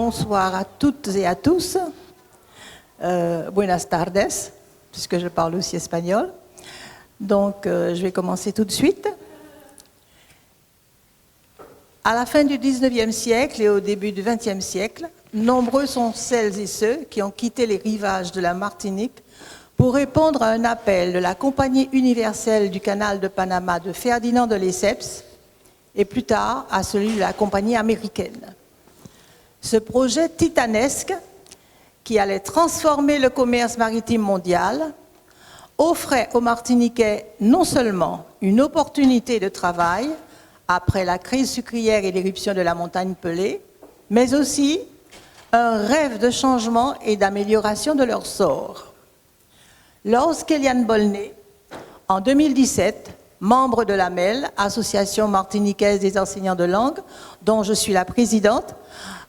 bonsoir à toutes et à tous. Buenas tardes, puisque je parle aussi espagnol. Donc, je vais commencer tout de suite. À la fin du 19e siècle et au début du 20e siècle, nombreux sont celles et ceux qui ont quitté les rivages de la Martinique pour répondre à un appel de la Compagnie universelle du canal de Panama de Ferdinand de Lesseps et plus tard à celui de la Compagnie américaine. Ce projet titanesque, qui allait transformer le commerce maritime mondial, offrait aux Martiniquais non seulement une opportunité de travail après la crise sucrière et l'éruption de la montagne Pelée, mais aussi un rêve de changement et d'amélioration de leur sort. Lorsqu'Eliane Bolné, en 2017, membre de l'AMEL, Association martiniquaise des enseignants de langue, dont je suis la présidente,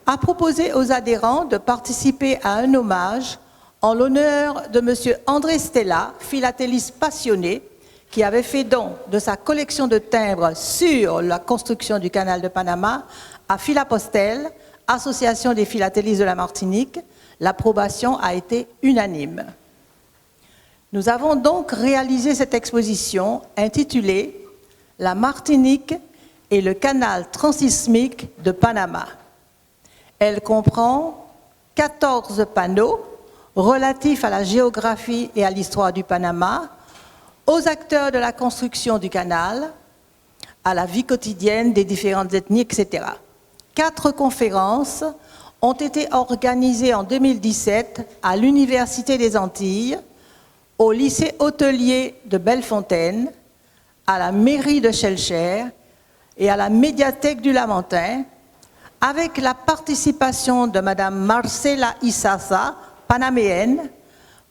a proposé aux adhérents de participer à un hommage en l'honneur de M. André Stella, philatéliste passionné, qui avait fait don de sa collection de timbres sur la construction du canal de Panama à Philapostel, Association des philatélistes de la Martinique. L'approbation a été unanime. Nous avons donc réalisé cette exposition intitulée « La Martinique et le canal transsismique de Panama ». Elle comprend 14 panneaux relatifs à la géographie et à l'histoire du Panama, aux acteurs de la construction du canal, à la vie quotidienne des différentes ethnies, etc. 4 conférences ont été organisées en 2017 à l'Université des Antilles, au lycée hôtelier de Bellefontaine, à la mairie de Schœlcher et à la médiathèque du Lamentin, avec la participation de Mme Marcela Issasa, panaméenne,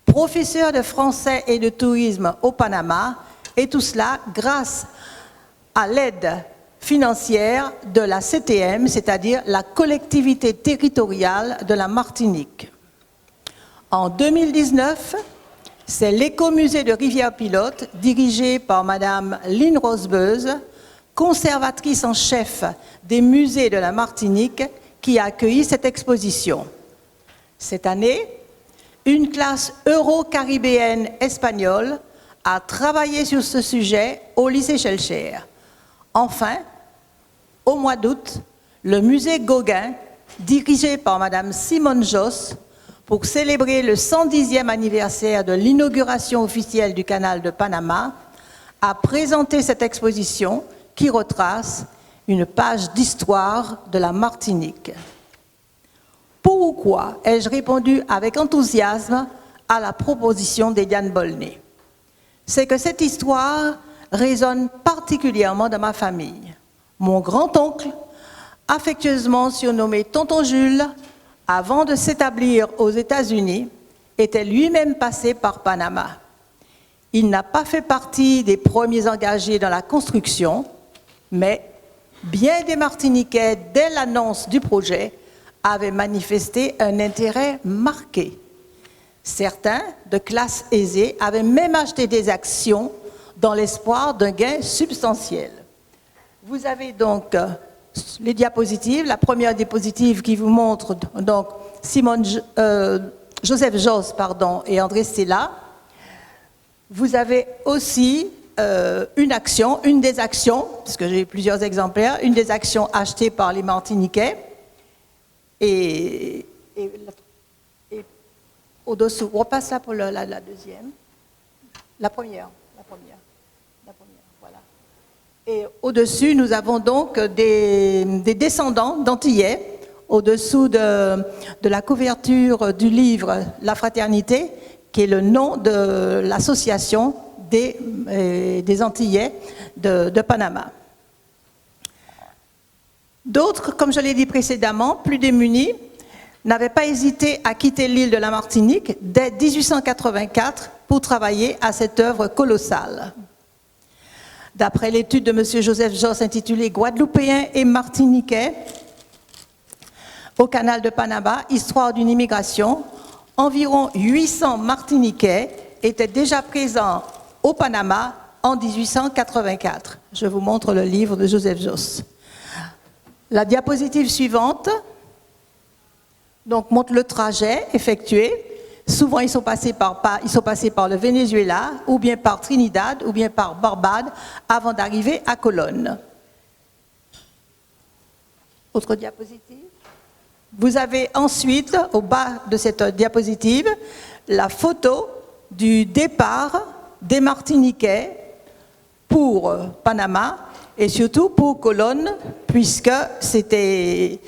professeure de français et de tourisme au Panama, et tout cela grâce à l'aide financière de la CTM, c'est-à-dire la collectivité territoriale de la Martinique. En 2019, c'est l'écomusée de Rivière-Pilote, dirigé par Mme Lynn Rosebeuse, conservatrice en chef des musées de la Martinique, qui a accueilli cette exposition. Cette année, une classe euro-caribéenne espagnole a travaillé sur ce sujet au lycée Schœlcher. Enfin, au mois d'août, le musée Gauguin, dirigé par Mme Simone Josse, pour célébrer le 110e anniversaire de l'inauguration officielle du canal de Panama, a présenté cette exposition qui retrace une page d'histoire de la Martinique. Pourquoi ai-je répondu avec enthousiasme à la proposition d'Eliane Bolné? C'est que cette histoire résonne particulièrement dans ma famille. Mon grand-oncle, affectueusement surnommé Tonton Jules, avant de s'établir aux États-Unis, était lui-même passé par Panama. Il n'a pas fait partie des premiers engagés dans la construction, mais bien des Martiniquais, dès l'annonce du projet, avaient manifesté un intérêt marqué. Certains, de classe aisée, avaient même acheté des actions dans l'espoir d'un gain substantiel. Vous avez donc les diapositives. La première diapositive qui vous montre donc Joseph Josse et André Stella. Vous avez aussi une des actions, parce que j'ai plusieurs exemplaires, une des actions achetées par les Martiniquais. Et au-dessous, on repasse là pour la deuxième. La première, voilà. Et au-dessus, nous avons donc des descendants d'Antillais, au-dessous de la couverture du livre La Fraternité, qui est le nom de l'association des Antillais de Panama. D'autres, comme je l'ai dit précédemment, plus démunis, n'avaient pas hésité à quitter l'île de la Martinique dès 1884 pour travailler à cette œuvre colossale. D'après l'étude de M. Joseph Josse intitulée « Guadeloupéens et Martiniquais au canal de Panama, histoire d'une immigration », environ 800 Martiniquais étaient déjà présents au Panama en 1884. Je vous montre le livre de Joseph Josse. La diapositive suivante Donc, montre le trajet effectué. Souvent, ils sont passés par le Venezuela, ou bien par Trinidad, ou bien par Barbade, avant d'arriver à Colonne. Autre diapositive. Vous avez ensuite, au bas de cette diapositive, la photo du départ des Martiniquais pour Panama et surtout pour Colonne, puisque c'est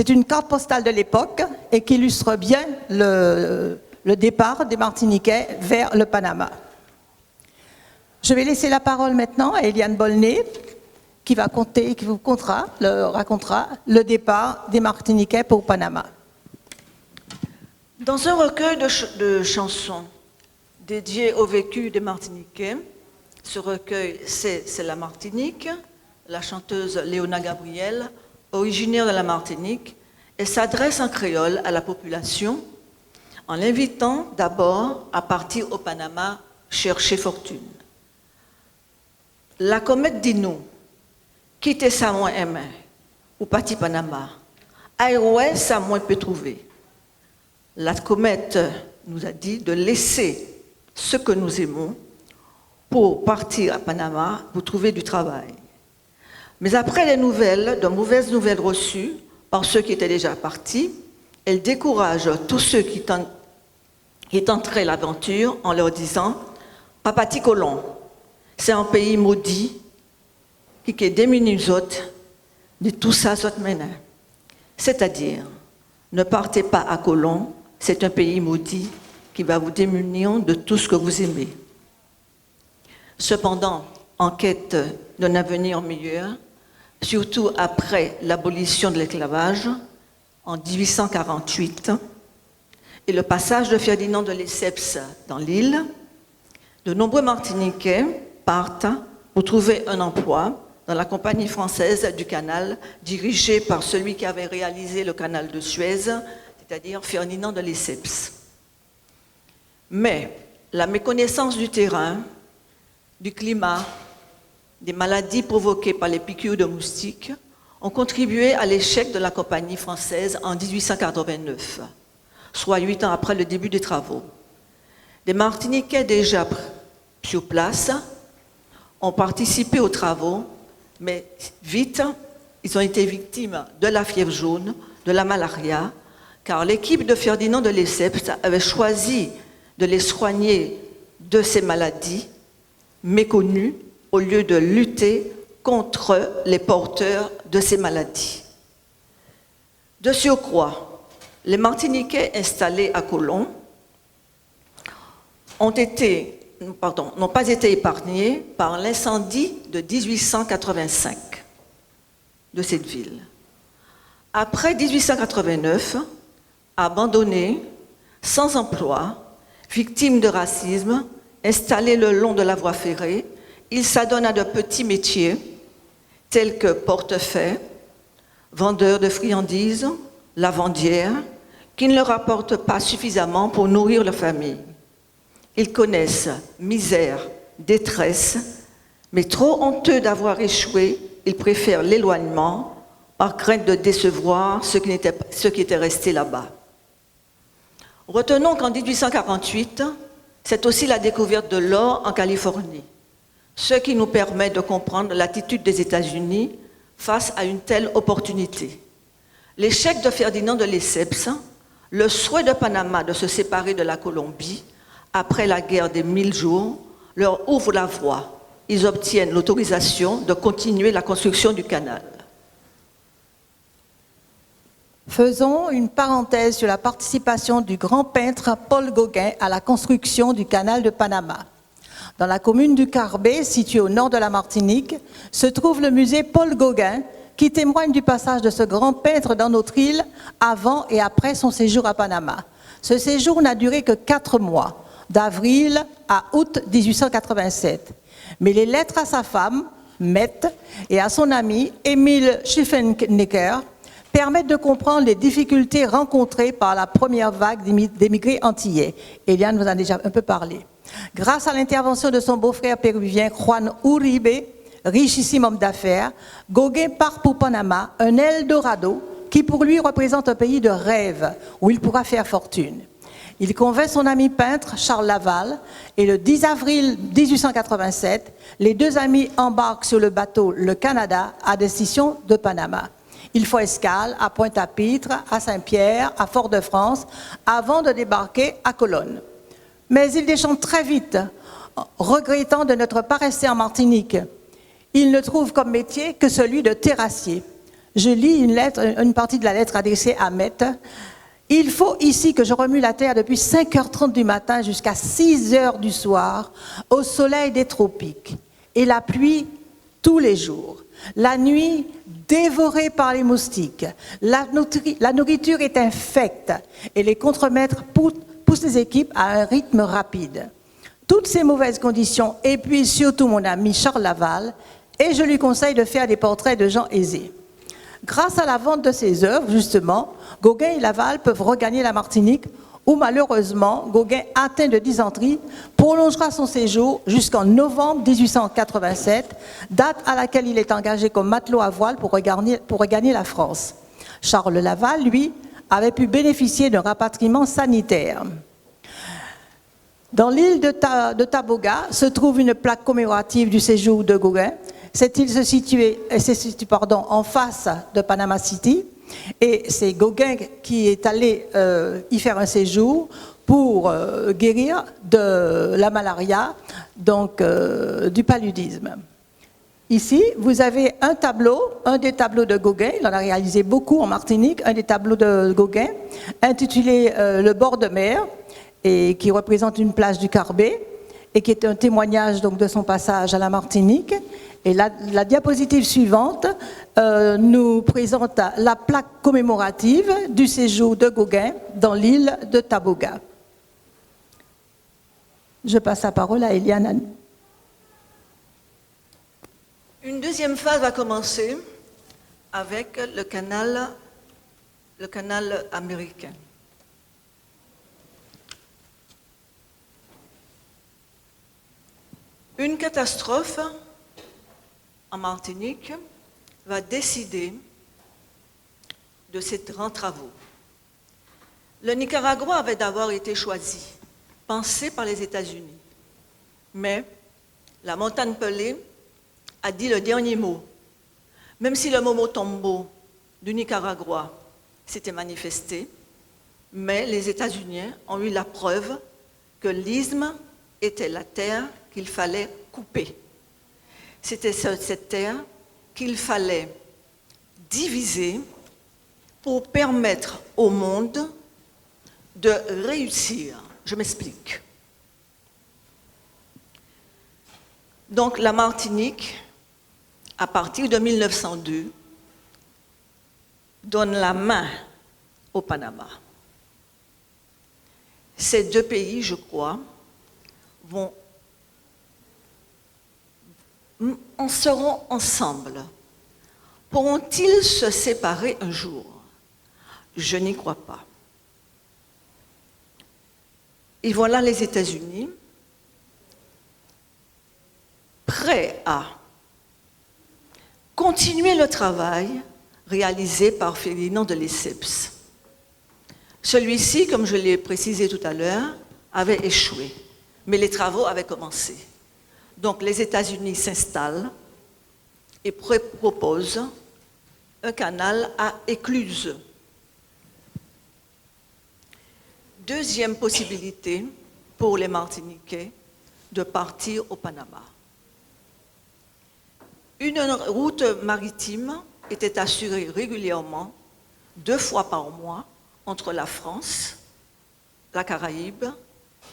une carte postale de l'époque et qui illustre bien le départ des Martiniquais vers le Panama. Je vais laisser la parole maintenant à Eliane Bolné, qui vous racontera le départ des Martiniquais pour Panama. Dans un recueil de chansons dédié au vécu des Martiniquais, ce recueil, c'est la Martinique, la chanteuse Léona Gabriel, originaire de la Martinique, et s'adresse en créole à la population en l'invitant d'abord à partir au Panama chercher fortune. La comète dit nous, quittez ça moins aimé, ou parti Panama, aïroué ça moins peut trouver. La comète nous a dit de laisser ce que nous aimons pour partir à Panama pour trouver du travail. Mais après les nouvelles, de mauvaises nouvelles reçues par ceux qui étaient déjà partis, elle décourage tous ceux qui tenteraient l'aventure en leur disant « Papati Colon, c'est un pays maudit qui est démuni nous autres de tout ça autres maintenant. C'est-à-dire, ne partez pas à Colon, c'est un pays maudit qui va vous démunir de tout ce que vous aimez. » Cependant, en quête d'un avenir meilleur, surtout après l'abolition de l'esclavage en 1848 et le passage de Ferdinand de Lesseps dans l'île, de nombreux Martiniquais partent pour trouver un emploi dans la compagnie française du canal dirigée par celui qui avait réalisé le canal de Suez, c'est-à-dire Ferdinand de Lesseps. Mais la méconnaissance du terrain, du climat, des maladies provoquées par les piqûres de moustiques ont contribué à l'échec de la compagnie française en 1889, soit 8 ans après le début des travaux. Des Martiniquais déjà sur place ont participé aux travaux, mais vite, ils ont été victimes de la fièvre jaune, de la malaria, car l'équipe de Ferdinand de Lesseps avait choisi de les soigner de ces maladies méconnues au lieu de lutter contre les porteurs de ces maladies. De surcroît, les Martiniquais installés à Colon n'ont pas été épargnés par l'incendie de 1885 de cette ville. Après 1889, abandonnés, sans emploi, victimes de racisme, installés le long de la voie ferrée, ils s'adonnent à de petits métiers tels que portefaix, vendeurs de friandises, lavandières, qui ne leur apportent pas suffisamment pour nourrir leur famille. Ils connaissent misère, détresse, mais trop honteux d'avoir échoué, ils préfèrent l'éloignement par crainte de décevoir ceux qui étaient restés là-bas. Retenons qu'en 1848, c'est aussi la découverte de l'or en Californie, ce qui nous permet de comprendre l'attitude des États-Unis face à une telle opportunité. L'échec de Ferdinand de Lesseps, le souhait de Panama de se séparer de la Colombie après la guerre des 1000 jours, leur ouvre la voie. Ils obtiennent l'autorisation de continuer la construction du canal. Faisons une parenthèse sur la participation du grand peintre Paul Gauguin à la construction du canal de Panama. Dans la commune du Carbet, située au nord de la Martinique, se trouve le musée Paul Gauguin, qui témoigne du passage de ce grand peintre dans notre île avant et après son séjour à Panama. Ce séjour n'a duré que 4 mois, d'avril à août 1887. Mais les lettres à sa femme, Mette, et à son ami, Émile Schiffenecker, permettent de comprendre les difficultés rencontrées par la première vague d'émigrés antillais. Eliane vous en a déjà un peu parlé. Grâce à l'intervention de son beau-frère péruvien Juan Uribe, richissime homme d'affaires, Gauguin part pour Panama, un Eldorado qui pour lui représente un pays de rêve où il pourra faire fortune. Il convainc son ami peintre Charles Laval et le 10 avril 1887, les deux amis embarquent sur le bateau Le Canada à destination de Panama. Ils font escale à Pointe-à-Pitre, à Saint-Pierre, à Fort-de-France, avant de débarquer à Colonne. Mais ils déchantent très vite, regrettant de n'être pas restés en Martinique. Ils ne trouvent comme métier que celui de terrassier. Je lis une partie de la lettre adressée à Mette. « Il faut ici que je remue la terre depuis 5h30 du matin jusqu'à 6h du soir, au soleil des tropiques, et la pluie tous les jours. La nuit, dévorée par les moustiques. La nourriture est infecte et les contremaîtres poussent les équipes à un rythme rapide. Toutes ces mauvaises conditions épuisent surtout mon ami Charles Laval et je lui conseille de faire des portraits de gens aisés. Grâce à la vente de ses œuvres, justement, Gauguin et Laval peuvent regagner la Martinique où malheureusement, Gauguin, atteint de dysenterie, prolongera son séjour jusqu'en novembre 1887, date à laquelle il est engagé comme matelot à voile pour regagner la France. Charles Laval, lui, avait pu bénéficier d'un rapatriement sanitaire. Dans l'île de Taboga se trouve une plaque commémorative du séjour de Gauguin. Cette île se situe en face de Panama City. Et c'est Gauguin qui est allé y faire un séjour pour guérir de la malaria, donc du paludisme. Ici, vous avez un des tableaux de Gauguin, il en a réalisé beaucoup en Martinique, un des tableaux de Gauguin, intitulé Le bord de mer, et qui représente une plage du Carbet, et qui est un témoignage donc, de son passage à la Martinique. Et la diapositive suivante nous présente la plaque commémorative du séjour de Gauguin dans l'île de Taboga. Je passe la parole à Eliane. Une deuxième phase va commencer avec le canal américain. Une catastrophe en Martinique va décider de ces grands travaux. Le Nicaragua avait d'abord été choisi, pensé par les États-Unis. Mais la montagne Pelée a dit le dernier mot. Même si le Momotombo du Nicaragua s'était manifesté, mais les États-Unis ont eu la preuve que l'isthme était la terre qu'il fallait couper. C'était cette terre qu'il fallait diviser pour permettre au monde de réussir. Je m'explique. Donc la Martinique, à partir de 1902, donne la main au Panama. Ces deux pays, je crois, en seront ensemble. Pourront-ils se séparer un jour? Je n'y crois pas. Et voilà les États-Unis prêts à continuer le travail réalisé par Ferdinand de Lesseps. Celui-ci, comme je l'ai précisé tout à l'heure, avait échoué, mais les travaux avaient commencé. Donc les États-Unis s'installent et proposent un canal à écluse. Deuxième possibilité pour les Martiniquais de partir au Panama. Une route maritime était assurée régulièrement 2 fois par mois entre la France, la Caraïbe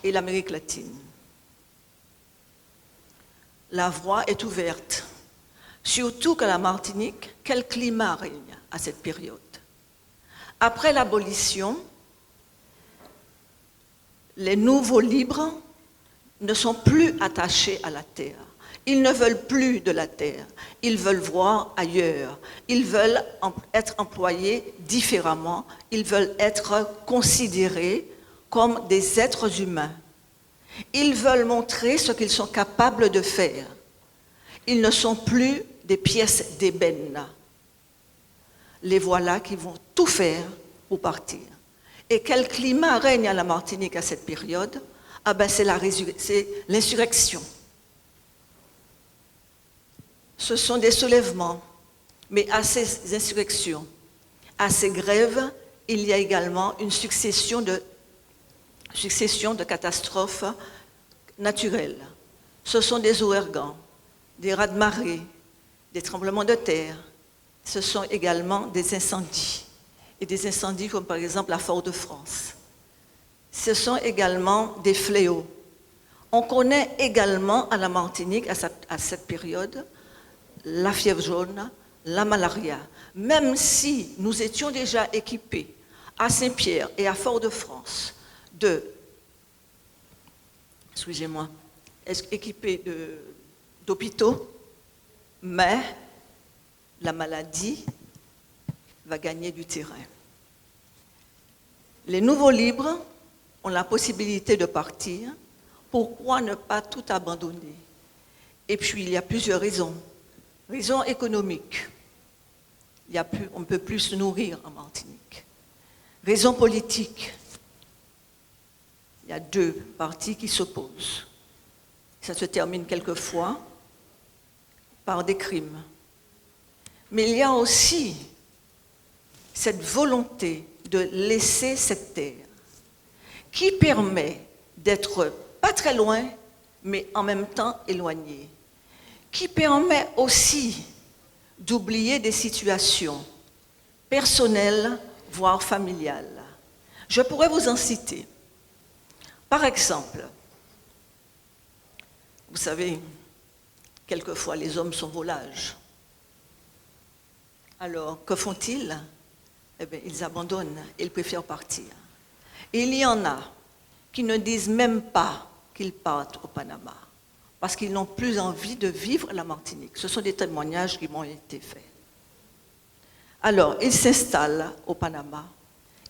et l'Amérique latine. La voie est ouverte, surtout que la Martinique, quel climat règne à cette période. Après l'abolition, les nouveaux libres ne sont plus attachés à la terre. Ils ne veulent plus de la terre, ils veulent voir ailleurs, ils veulent être employés différemment, ils veulent être considérés comme des êtres humains. Ils veulent montrer ce qu'ils sont capables de faire. Ils ne sont plus des pièces d'ébène. les voilà qui vont tout faire pour partir. Et quel climat règne à la Martinique à cette période? Ah ben c'est l'insurrection. Ce sont des soulèvements, mais à ces insurrections, à ces grèves, il y a également une succession de catastrophes naturelles. Ce sont des ouragans, des raz-de-marée, des tremblements de terre. Ce sont également des incendies. Et des incendies comme par exemple à Fort-de-France. Ce sont également des fléaux. On connaît également à la Martinique, à cette période, la fièvre jaune, la malaria. Même si nous étions déjà équipés à Saint-Pierre et à Fort-de-France équipés d'hôpitaux, mais la maladie va gagner du terrain. Les nouveaux libres ont la possibilité de partir. Pourquoi ne pas tout abandonner? Et puis, il y a plusieurs raisons. Raison économique. On ne peut plus se nourrir en Martinique. Raison politique. Il y a deux partis qui s'opposent. Ça se termine quelquefois par des crimes. Mais il y a aussi cette volonté de laisser cette terre qui permet d'être pas très loin, mais en même temps éloigné, qui permet aussi d'oublier des situations personnelles, voire familiales. Je pourrais vous en citer. Par exemple, vous savez, quelquefois les hommes sont volages. Alors, que font-ils? Eh bien, ils abandonnent, ils préfèrent partir. Et il y en a qui ne disent même pas qu'ils partent au Panama, parce qu'ils n'ont plus envie de vivre la Martinique. Ce sont des témoignages qui m'ont été faits. Alors, ils s'installent au Panama.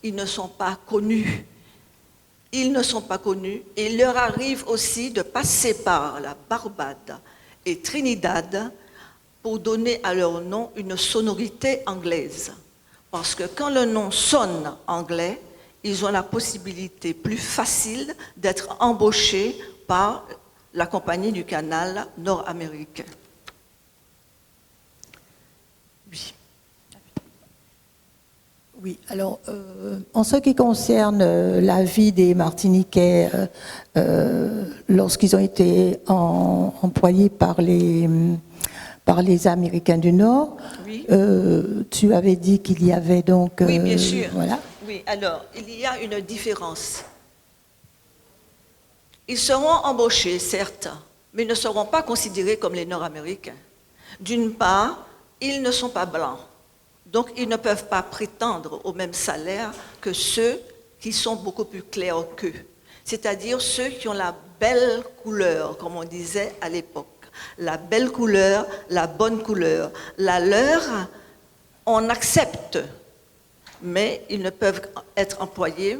Ils ne sont pas connus. Ils ne sont pas connus. Et il leur arrive aussi de passer par la Barbade et Trinidad pour donner à leur nom une sonorité anglaise. Parce que quand le nom sonne anglais, ils ont la possibilité plus facile d'être embauchés par la compagnie du canal nord-américain. Oui. Oui, alors en ce qui concerne la vie des Martiniquais lorsqu'ils ont été employés par les Américains du Nord, Oui. Tu avais dit qu'il y avait donc... Oui, bien sûr. Voilà. Oui, alors, il y a une différence. Ils seront embauchés, certes, mais ne seront pas considérés comme les Nord-Américains. D'une part, ils ne sont pas blancs, donc ils ne peuvent pas prétendre au même salaire que ceux qui sont beaucoup plus clairs qu'eux, c'est-à-dire ceux qui ont la belle couleur, comme on disait à l'époque. La belle couleur, la bonne couleur. La leur, on accepte, mais ils ne peuvent être employés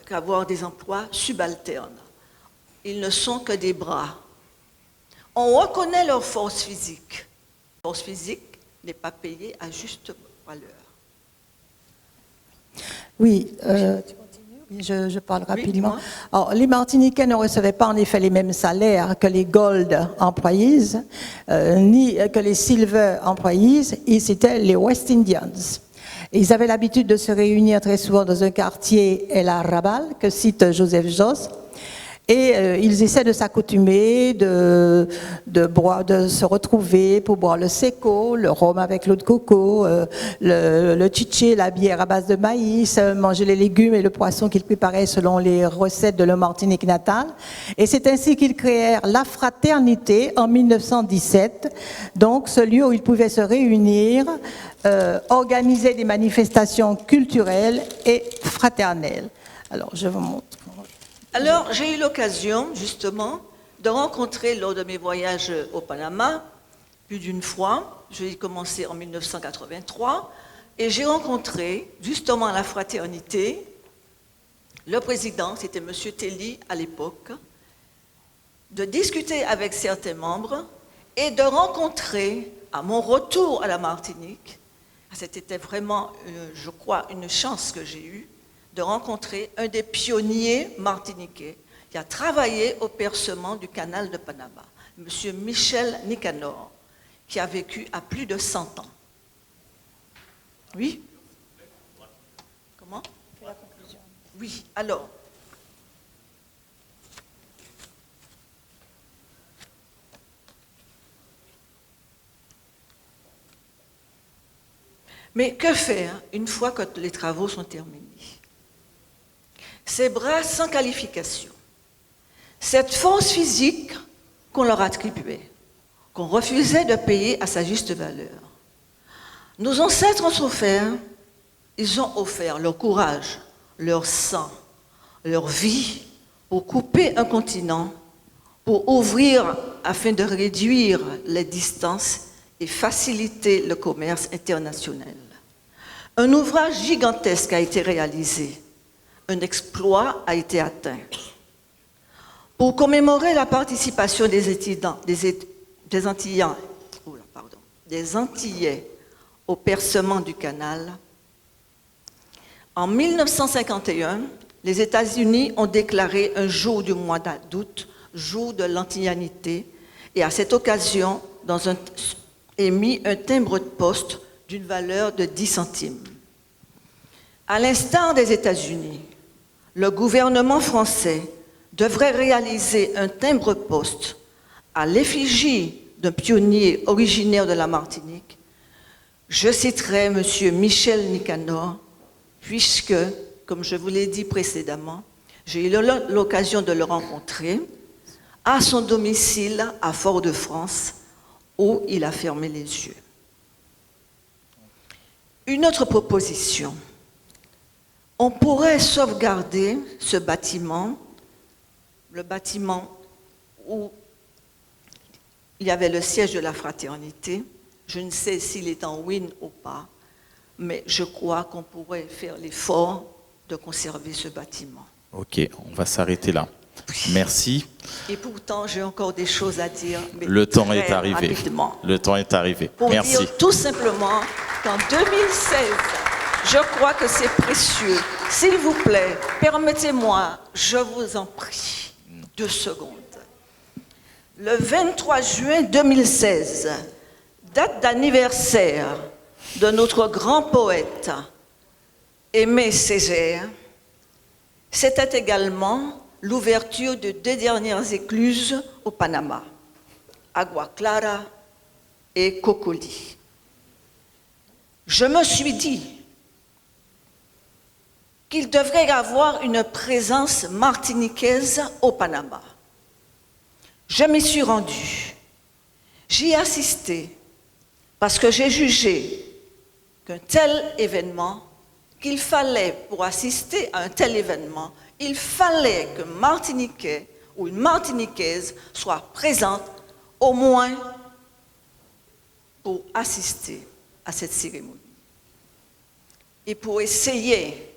qu'avoir des emplois subalternes. Ils ne sont que des bras. On reconnaît leur force physique. La force physique n'est pas payée à juste valeur. Oui, je parle rapidement. Oui, alors, les Martiniquais ne recevaient pas en effet les mêmes salaires que les Gold employees, ni que les Silver employees, et c'était les West Indians. Et ils avaient l'habitude de se réunir très souvent dans un quartier El Arrabal, que cite Joseph Josse, et ils essaient de s'accoutumer, de se retrouver pour boire le seco, le rhum avec l'eau de coco, le chiché, la bière à base de maïs, manger les légumes et le poisson qu'ils préparaient selon les recettes de leur Martinique natale. Et c'est ainsi qu'ils créèrent la fraternité en 1917, donc ce lieu où ils pouvaient se réunir, organiser des manifestations culturelles et fraternelles. Alors, je vous montre. Alors, j'ai eu l'occasion, justement, de rencontrer lors de mes voyages au Panama, plus d'une fois, j'ai commencé en 1983, et j'ai rencontré, justement à la fraternité, le président, c'était M. Telly à l'époque, de discuter avec certains membres, et de rencontrer, à mon retour à la Martinique, c'était vraiment, je crois, une chance que j'ai eue, de rencontrer un des pionniers martiniquais qui a travaillé au percement du canal de Panama, M. Michel Nicanor, qui a vécu à plus de 100 ans. Oui? Comment? Oui, alors. Mais que faire une fois que les travaux sont terminés? Ces bras sans qualification, cette force physique qu'on leur attribuait, qu'on refusait de payer à sa juste valeur. Nos ancêtres ont souffert, ils ont offert leur courage, leur sang, leur vie pour couper un continent, pour ouvrir afin de réduire les distances et faciliter le commerce international. Un ouvrage gigantesque a été réalisé, un exploit a été atteint. Pour commémorer la participation des Antillais au percement du canal, en 1951, les États-Unis ont déclaré un jour du mois d'août, jour de l'antillanité, et à cette occasion, émis un timbre de poste d'une valeur de 10 centimes. À l'instar des États-Unis, le gouvernement français devrait réaliser un timbre-poste à l'effigie d'un pionnier originaire de la Martinique. Je citerai M. Michel Nicanor, puisque, comme je vous l'ai dit précédemment, j'ai eu l'occasion de le rencontrer à son domicile à Fort-de-France, où il a fermé les yeux. Une autre proposition. On pourrait sauvegarder ce bâtiment, le bâtiment où il y avait le siège de la fraternité. Je ne sais s'il est en ruine ou pas, mais je crois qu'on pourrait faire l'effort de conserver ce bâtiment. Ok, on va s'arrêter là. Merci. Et pourtant, j'ai encore des choses à dire. Mais le temps est arrivé. Rapidement. Le temps est arrivé. Pour Merci. dire tout simplement qu'en 2016, je crois que c'est précieux. S'il vous plaît, permettez-moi, je vous en prie, 2 secondes. Le 23 juin 2016, date d'anniversaire de notre grand poète Aimé Césaire, c'était également l'ouverture de 2 dernières écluses au Panama, Agua Clara et Cocoli. Je me suis dit qu'il devrait y avoir une présence martiniquaise au Panama. Je m'y suis rendue. J'y ai assisté parce que j'ai jugé qu'un tel événement, qu'il fallait, pour assister à un tel événement, il fallait qu'un Martiniquais ou une Martiniquaise soit présente au moins pour assister à cette cérémonie et pour essayer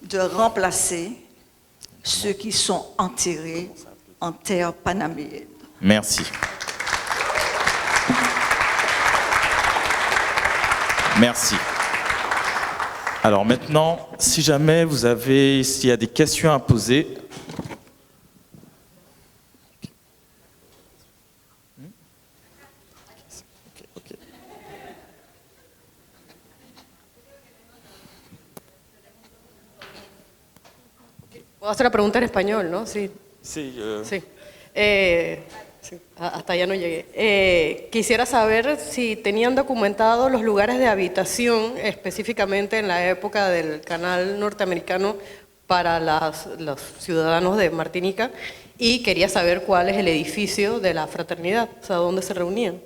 de remplacer ceux qui sont enterrés en terre panaméenne. Merci. Merci. Alors maintenant, si jamais s'il y a des questions à poser, Puedo hacer la pregunta en español, ¿no? Sí. Sí. Sí. Sí, hasta allá no llegué. Quisiera saber si tenían documentados los lugares de habitación, específicamente en la época del canal norteamericano para los ciudadanos de Martinica, y quería saber cuál es el edificio de la fraternidad, o sea, dónde se reunían.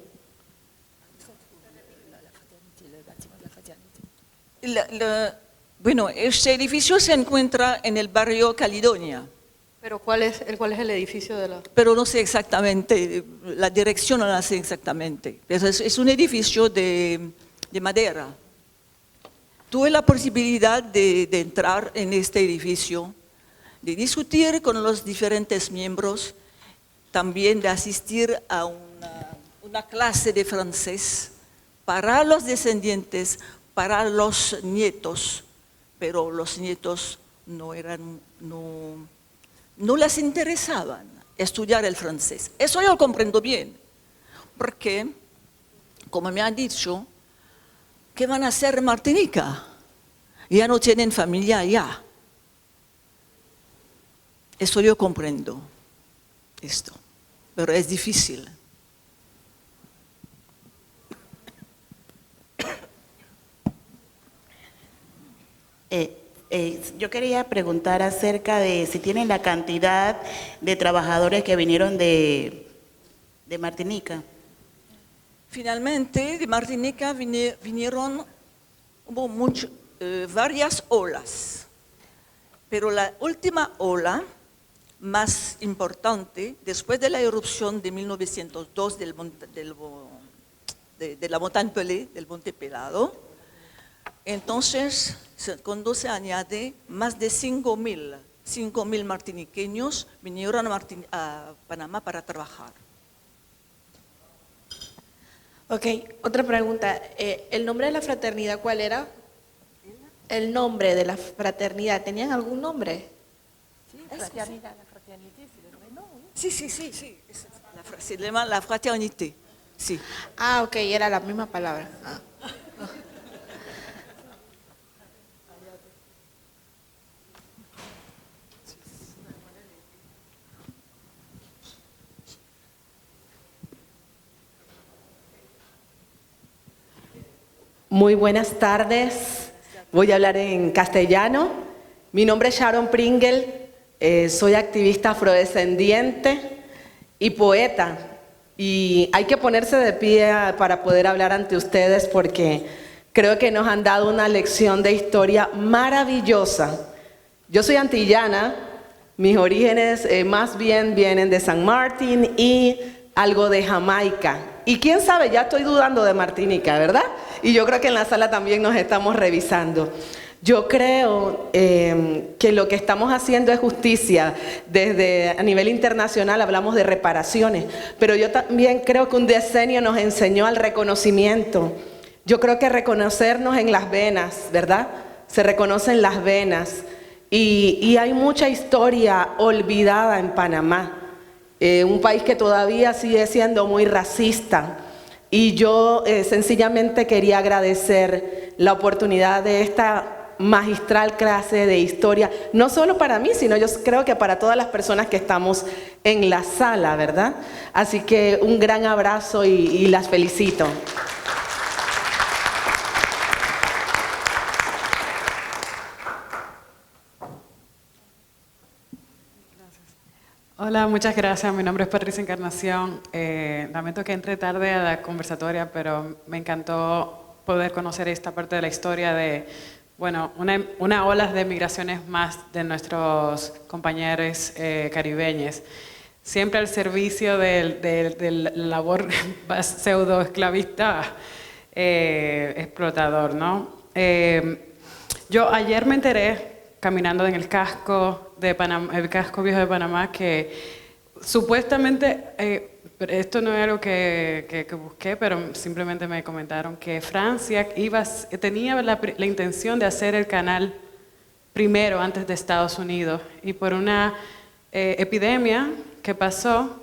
Bueno, este edificio se encuentra en el barrio Caledonia. Pero ¿cuál es el edificio de la...? Pero no sé exactamente, la dirección no la sé exactamente. Es un edificio de madera. Tuve la posibilidad de entrar en este edificio, de discutir con los diferentes miembros, también de asistir a un una clase de francés para los descendientes, para los nietos, pero los nietos no les interesaban estudiar el francés. Eso yo lo comprendo bien, porque, como me han dicho, ¿qué van a hacer en Martinica? Ya no tienen familia allá. Eso yo comprendo, esto, pero es difícil. Yo quería preguntar acerca de si tienen la cantidad de trabajadores que vinieron de Martinica. Finalmente, de Martinica vinieron, hubo varias olas, pero la última ola más importante, después de la erupción de 1902 de la Montagne Pelée, del Monte Pelado, entonces cuando se añade más de 5.000 martiniqueños vinieron a Panamá para trabajar. Ok, otra pregunta. ¿El nombre de la fraternidad cuál era? El nombre de la fraternidad, ¿tenían algún nombre? Sí. Se llama la fraternité. Sí. Ah, ok, era la misma palabra. Ah. Muy buenas tardes. Voy a hablar en castellano. Mi nombre es Sharon Pringle. Soy activista afrodescendiente y poeta. Y hay que ponerse de pie para poder hablar ante ustedes porque creo que nos han dado una lección de historia maravillosa. Yo soy antillana. Mis orígenes más bien vienen de San Martín y algo de Jamaica. Y quién sabe, ya estoy dudando de Martinica, ¿verdad? Y yo creo que en la sala también nos estamos revisando. Yo creo que lo que estamos haciendo es justicia. Desde a nivel internacional hablamos de reparaciones, pero yo también creo que un decenio nos enseñó al reconocimiento. Yo creo que reconocernos en las venas, ¿verdad? Se reconocen las venas. Y hay mucha historia olvidada en Panamá. Un país que todavía sigue siendo muy racista. Y yo sencillamente quería agradecer la oportunidad de esta magistral clase de historia, no solo para mí, sino yo creo que para todas las personas que estamos en la sala, ¿verdad? Así que un gran abrazo y las felicito. Hola, muchas gracias. Mi nombre es Patricia Encarnación. Lamento que entre tarde a la conversatoria, pero me encantó poder conocer esta parte de la historia de, bueno, una ola de migraciones más de nuestros compañeros caribeños, siempre al servicio del labor pseudo-esclavista explotador, ¿no? Yo ayer me enteré, caminando en el casco de Panamá, el casco viejo de Panamá, que supuestamente, esto no es algo que busqué, pero simplemente me comentaron que Francia tenía la intención de hacer el canal primero antes de Estados Unidos, y por una epidemia que pasó,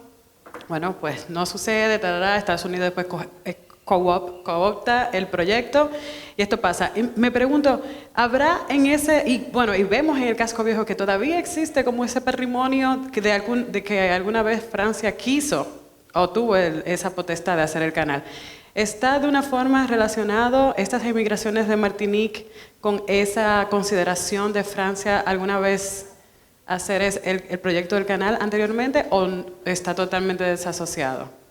bueno, pues no sucede, Estados Unidos después coopta el proyecto y esto pasa. Y me pregunto, ¿habrá en ese, y bueno, y vemos en el casco viejo que todavía existe como ese patrimonio de que alguna vez Francia quiso o tuvo esa potestad de hacer el canal? ¿Está de una forma relacionado estas emigraciones de Martinique con esa consideración de Francia alguna vez hacer el proyecto del canal anteriormente, o está totalmente desasociado?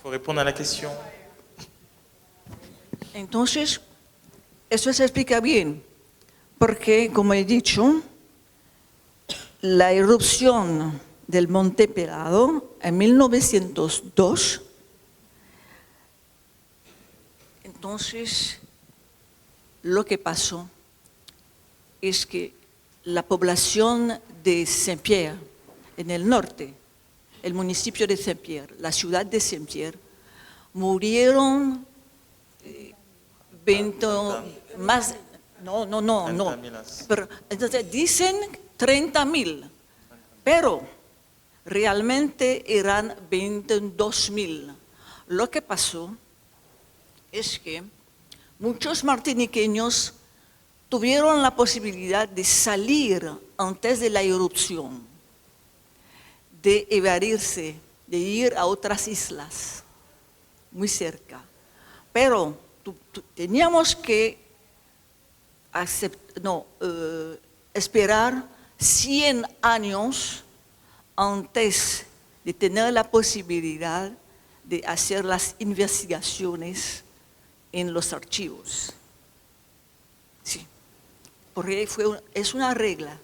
Faut répondre à la question. Entonces, eso se explica bien, porque, como he dicho, la erupción del Monte Pelado en 1902. Entonces, lo que pasó es que la población de Saint-Pierre, en el norte, el municipio de Saint-Pierre, la ciudad de Saint-Pierre, murieron 20, más, no, pero entonces dicen 30,000, pero realmente eran 22,000. Lo que pasó es que muchos martiniqueños tuvieron la posibilidad de salir antes de la erupción, de evadirse, de ir a otras islas, muy cerca. Pero teníamos que esperar 100 años antes de tener la posibilidad de hacer las investigaciones en los archivos. Sí, porque es una regla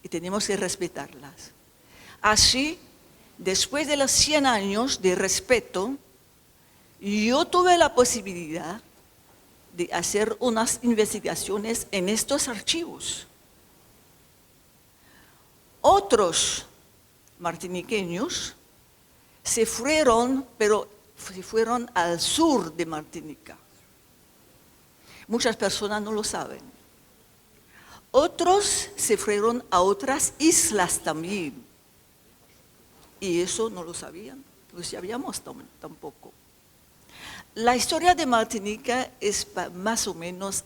y tenemos que respetarlas. Así, después de los 100 años de respeto, yo tuve la posibilidad de hacer unas investigaciones en estos archivos. Otros martiniqueños se fueron, pero se fueron al sur de Martinica. Muchas personas no lo saben. Otros se fueron a otras islas también. Y eso no lo sabían, no sabíamos tampoco. La historia de Martinica es más o menos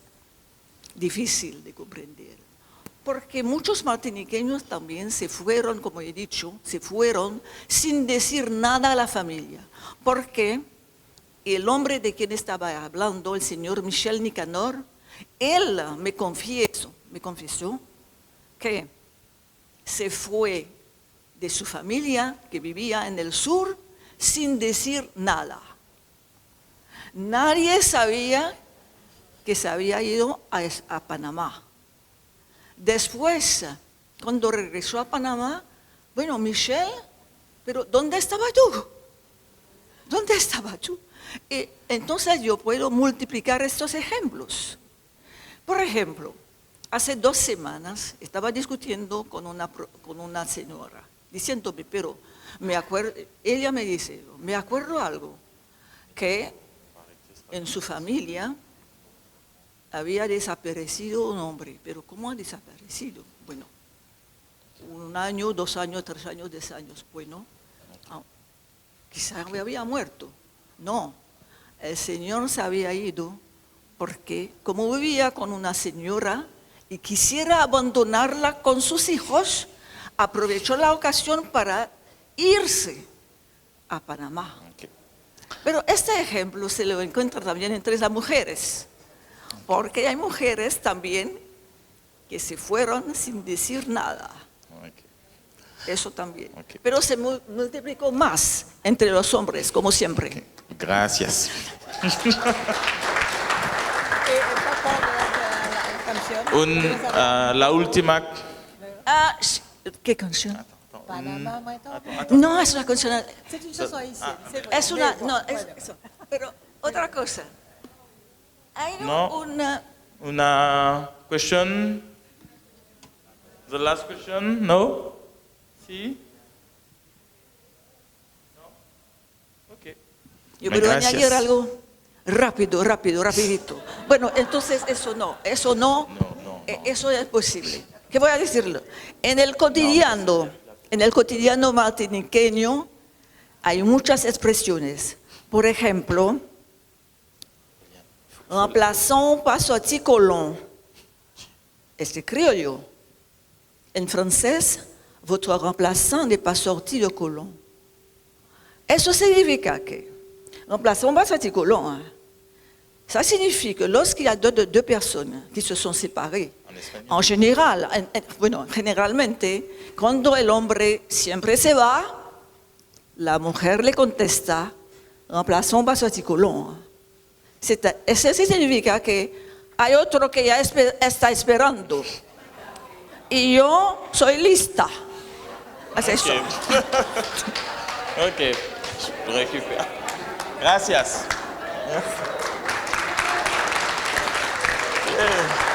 difícil de comprender, porque muchos martiniqueños también se fueron, como he dicho, se fueron sin decir nada a la familia, porque el hombre de quien estaba hablando, el señor Michel Nicanor, él me confesó que se fue de su familia que vivía en el sur sin decir nada. Nadie sabía que se había ido a Panamá. Después, cuando regresó a Panamá, bueno, Michel, pero ¿dónde estaba tú? ¿Dónde estaba tú? Entonces yo puedo multiplicar estos ejemplos. Por ejemplo, hace 2 semanas estaba discutiendo con una señora, diciéndome, pero ella me dice, me acuerdo algo, que en su familia había desaparecido un hombre, pero ¿cómo ha desaparecido? Bueno, 1 año, 2 años, 3 años, 10 años, bueno, quizás había muerto. No, el señor se había ido porque como vivía con una señora y quisiera abandonarla con sus hijos, aprovechó la ocasión para irse a Panamá. Pero este ejemplo se lo encuentra también entre las mujeres, porque hay mujeres también que se fueron sin decir nada. Eso también. Pero se multiplicó más entre los hombres, como siempre. Gracias. La última. ¿Qué canción? No, es una canción. Es una. No, pero otra cosa. Hay una question. The last question? No? Sí? No? Ok. Yo quiero añadir algo rapidito. Bueno, entonces eso no, eso es posible. ¿Qué voy a decirlo? En el cotidiano martiniqueño hay muchas expresiones. Por ejemplo, remplaçant pas sorti colon. Es criollo. En francés, votre remplaçant n'est pas sorti de colon. Eso significa que, remplaçant pas sorti colon, ça signifie que lorsqu'il y a deux personnes qui se sont séparées, en général, generalmente, cuando el hombre siempre se va, la mujer le contesta, remplaçant pas sorti colon. Eso significa que hay otro que ya está esperando. Y yo soy lista. C'est ça. Ok, je récupère. Gracias. Yeah.